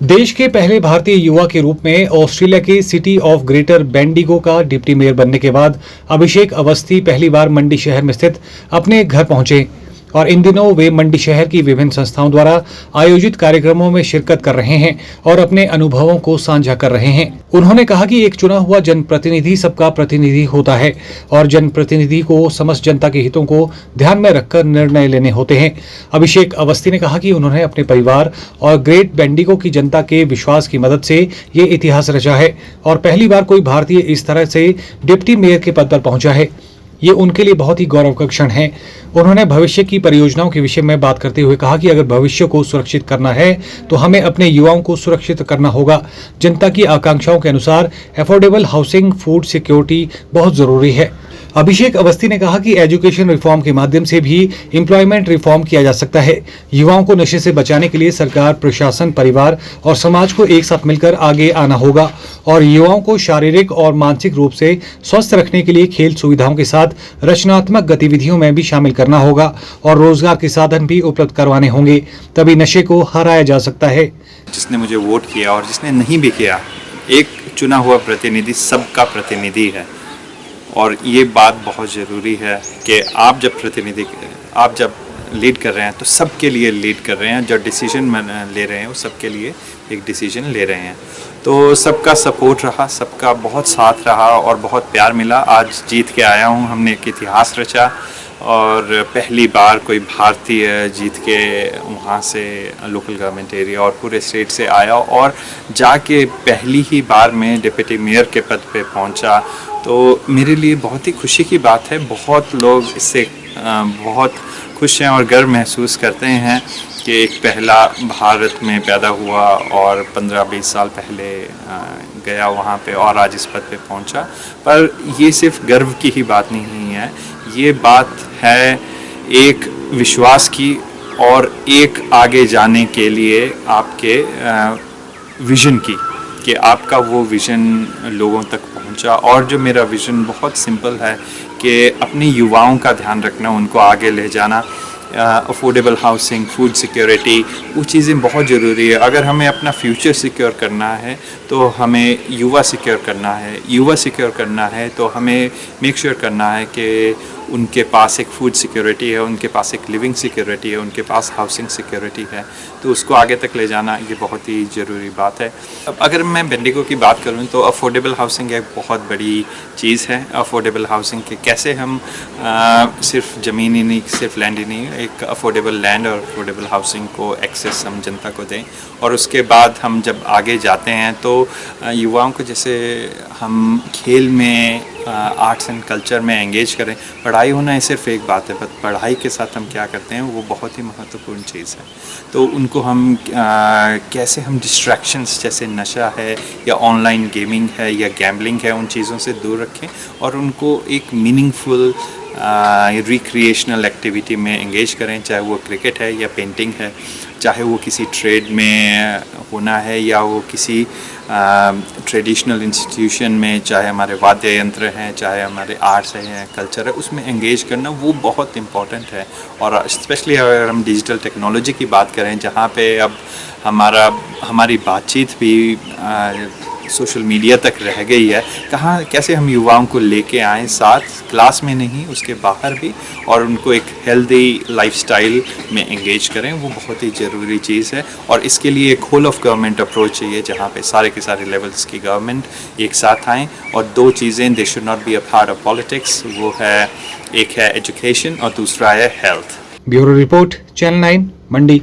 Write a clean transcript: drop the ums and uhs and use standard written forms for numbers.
देश के पहले भारतीय युवा के रूप में ऑस्ट्रेलिया के सिटी ऑफ ग्रेटर बेंडिगो का डिप्टी मेयर बनने के बाद अभिषेक अवस्थी पहली बार मंडी शहर में स्थित अपने घर पहुंचे और इन दिनों वे मंडी शहर की विभिन्न संस्थाओं द्वारा आयोजित कार्यक्रमों में शिरकत कर रहे हैं और अपने अनुभवों को साझा कर रहे हैं। उन्होंने कहा कि एक चुना हुआ जनप्रतिनिधि सबका प्रतिनिधि होता है और जनप्रतिनिधि को समस्त जनता के हितों को ध्यान में रखकर निर्णय लेने होते हैं। अभिषेक अवस्थी ने कहा कि उन्होंने अपने परिवार और ग्रेट बेंडिगो की जनता के विश्वास की मदद से ये इतिहास रचा है और पहली बार कोई भारतीय इस तरह से डिप्टी मेयर के पद पर पहुंचा है। ये उनके लिए बहुत ही गौरव का क्षण है। उन्होंने भविष्य की परियोजनाओं के विषय में बात करते हुए कहा कि अगर भविष्य को सुरक्षित करना है तो हमें अपने युवाओं को सुरक्षित करना होगा। जनता की आकांक्षाओं के अनुसार अफोर्डेबल हाउसिंग, फूड सिक्योरिटी बहुत जरूरी है। अभिषेक अवस्थी ने कहा कि एजुकेशन रिफॉर्म के माध्यम से भी एम्प्लॉयमेंट रिफॉर्म किया जा सकता है। युवाओं को नशे से बचाने के लिए सरकार, प्रशासन, परिवार और समाज को एक साथ मिलकर आगे आना होगा और युवाओं को शारीरिक और मानसिक रूप से स्वस्थ रखने के लिए खेल सुविधाओं के साथ रचनात्मक गतिविधियों में भी शामिल करना होगा और रोजगार के साधन भी उपलब्ध करवाने होंगे, तभी नशे को हराया जा सकता है। जिसने मुझे वोट किया और जिसने नहीं भी किया, एक चुना हुआ प्रतिनिधि सबका प्रतिनिधि है और ये बात बहुत ज़रूरी है कि आप जब लीड कर रहे हैं तो सबके लिए लीड कर रहे हैं। जो डिसीजन ले रहे हैं वो सबके लिए एक डिसीजन ले रहे हैं। तो सबका सपोर्ट रहा, सबका बहुत साथ रहा और बहुत प्यार मिला। आज जीत के आया हूँ, हमने एक इतिहास रचा और पहली बार कोई भारतीय जीत के वहाँ से लोकल गवर्नमेंट एरिया और पूरे स्टेट से आया और जाके पहली ही बार में डिप्टी मेयर के पद पे पहुँचा। तो मेरे लिए बहुत ही खुशी की बात है। बहुत लोग इससे बहुत खुश हैं और गर्व महसूस करते हैं कि एक पहला भारत में पैदा हुआ और 15-20 साल पहले गया वहाँ पे और आज इस पद पे पहुँचा। पर ये सिर्फ गर्व की ही बात नहीं है, ये बात है एक विश्वास की और एक आगे जाने के लिए आपके विज़न की, कि आपका वो विज़न लोगों तक पहुंचा। और जो मेरा विज़न बहुत सिंपल है कि अपने युवाओं का ध्यान रखना, उनको आगे ले जाना। अफोर्डेबल हाउसिंग, फूड सिक्योरिटी, वो चीज़ें बहुत ज़रूरी है। अगर हमें अपना फ्यूचर सिक्योर करना है तो हमें युवा सिक्योर करना है। युवा सिक्योर करना है तो हमें मेक श्योर करना है कि उनके पास एक फूड सिक्योरिटी है, उनके पास एक लिविंग सिक्योरिटी है, उनके पास हाउसिंग सिक्योरिटी है। तो उसको आगे तक ले जाना ये बहुत ही ज़रूरी बात है। अब अगर मैं बेंडिगो की बात करूँ तो अफोर्डेबल हाउसिंग एक बहुत बड़ी चीज़ है। अफोर्डेबल हाउसिंग के कैसे हम सिर्फ ज़मीन ही नहीं, सिर्फ लैंड ही नहीं, एक अफोर्डेबल लैंड और अफोर्डेबल हाउसिंग को एक्सेस हम जनता को दें। और उसके बाद हम जब आगे जाते हैं तो युवाओं को जैसे हम खेल में, आर्ट्स एंड कल्चर में एंगेज करें। पढ़ाई होना सिर्फ एक बात है, पर पढ़ाई के साथ हम क्या करते हैं वो बहुत ही महत्वपूर्ण चीज़ है। तो उनको हम कैसे हम डिस्ट्रैक्शंस जैसे नशा है या ऑनलाइन गेमिंग है या गैम्बलिंग है, उन चीज़ों से दूर रखें और उनको एक मीनिंगफुल रिक्रिएशनल एक्टिविटी में एंगेज करें। चाहे वो क्रिकेट है या पेंटिंग है, चाहे वो किसी ट्रेड में होना है या वो किसी ट्रेडिशनल इंस्टीट्यूशन में, चाहे हमारे वाद्य यंत्र हैं, चाहे हमारे आर्ट्स हैं, कल्चर है, उसमें एंगेज करना वो बहुत इम्पॉर्टेंट है। और स्पेशली अगर हम डिजिटल टेक्नोलॉजी की बात करें, जहाँ पे अब हमारी बातचीत भी सोशल मीडिया तक रह गई है, कैसे हम युवाओं को लेके आएँ साथ, क्लास में नहीं उसके बाहर भी, और उनको एक हेल्दी लाइफस्टाइल में एंगेज करें, वो बहुत ही ज़रूरी चीज़ है। और इसके लिए एक होल ऑफ गवर्नमेंट अप्रोच चाहिए, जहाँ पे सारे के सारे लेवल्स की गवर्नमेंट एक साथ आएँ। और दो चीज़ें, they should not be a part of politics, वो है, एक है एजुकेशन और दूसरा है हेल्थ। ब्यूरो रिपोर्ट, चैनल 9, मंडी।